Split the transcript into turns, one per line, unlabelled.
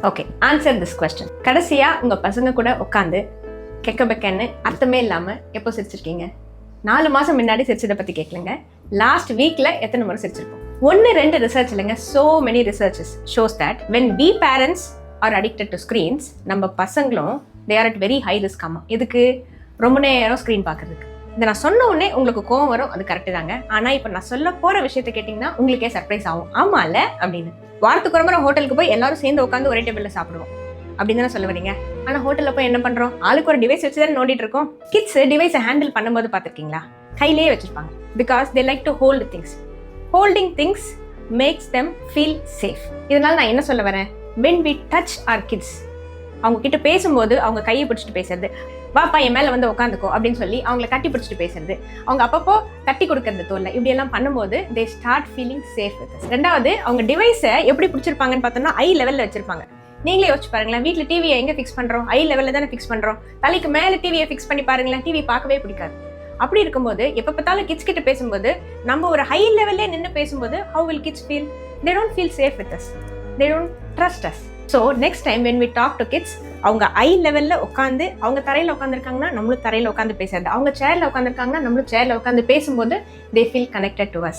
Okay, answer this question. கடைசியா உங்க பசங்க கூட உட்காந்து கெக்க பெக்கன்னு அர்த்தமே இல்லாம எப்போ சிரிச்சிருக்கீங்க? 4 மாசம் முன்னாடி சிரிச்சதை பத்தி கேட்கலங்க, லாஸ்ட் வீக்ல எத்தனை முறை சிரிச்சிருப்போம்? 1-2 ரிசர்ச் இல்லைங்க, so many researches shows that when we parents are addicted to screens, நம்ம பசங்களும் they are at very high risk. ஆமா, எதுக்கு? ரொம்ப நேரம் ஸ்க்ரீன் பார்க்கறதுக்கு. இதை நான் சொன்ன உடனே உங்களுக்கு கோவம் வரும், அது கரெக்டு தாங்க. ஆனா இப்போ நான் சொல்ல போற விஷயத்த கேட்டீங்கன்னா உங்களுக்கே சர்ப்ரைஸ் ஆகும். ஆமா இல்ல அப்படின்னு. வாரத்துக்கு ஒரு முறை ஹோட்டலுக்கு போய் எல்லாரும் சேர்ந்து உட்காந்து ஒரே டேபிள்ல சாப்பிடுவோம் அப்படின்னு தானே சொல்ல வரீங்க. ஆனா ஹோட்டல்ல போய் என்ன பண்றோம்? ஆளுக்கு ஒரு டிவைஸ் வச்சு தானே நோண்டிட்டு இருக்கோம். கிட்ஸ் டிவைஸை ஹேண்டில் பண்ணும்போது பார்த்துருக்கீங்களா? கையிலேயே வச்சிருப்பாங்க. Because they like to hold things. Holding things maths them feel safe. இதனால நான் என்ன சொல்ல வரேன்? when we touch our kids, அவங்க கிட்ட பேசும்போது அவங்க கையை பிடிச்சிட்டு பேசுறது, வாப்பா என் மேல வந்து உட்காந்துக்கோ அப்படின்னு சொல்லி அவங்களை கட்டி பிடிச்சிட்டு பேசுறது, அவங்க அப்பப்போ தட்டி கொடுக்கறது தோல்ல, இப்படி எல்லாம் பண்ணும்போது they start feeling safe with us. ரெண்டாவது, அவங்க டிவைஸை எப்படி பிடிச்சிருப்பாங்கன்னு பார்த்தோம்னா ஐ லெவல்ல வச்சிருப்பாங்க. நீங்களே யோசிச்சு பாருங்களேன், வீட்டில் டிவியை எங்க ஃபிக்ஸ் பண்றோம்? ஐ லெவல்ல தானே ஃபிக்ஸ் பண்றோம். தலைக்கு மேல டிவியை ஃபிக்ஸ் பண்ணி பாருங்களேன், டிவி பார்க்கவே பிடிக்காது. அப்படி இருக்கும்போது எப்ப பார்த்தாலும் கிட்ஸ் கிட்ட பேசும்போது நம்ம ஒரு ஹை லெவல்லே நின்று பேசும்போது how will kids feel? They don't feel safe with us. They don't trust us. So next time when we talk to kids, அவங்க ஐ லெவல்ல உட்காந்து, அவங்க தரையில உட்காந்துருக்காங்கன்னா நம்மளும் தரையில உட்காந்து பேசுறது, அவங்க சேர்ல உட்காந்துருக்காங்கன்னா நம்மளும் சேர்ல உட்காந்து பேசும்போது they feel connected to us.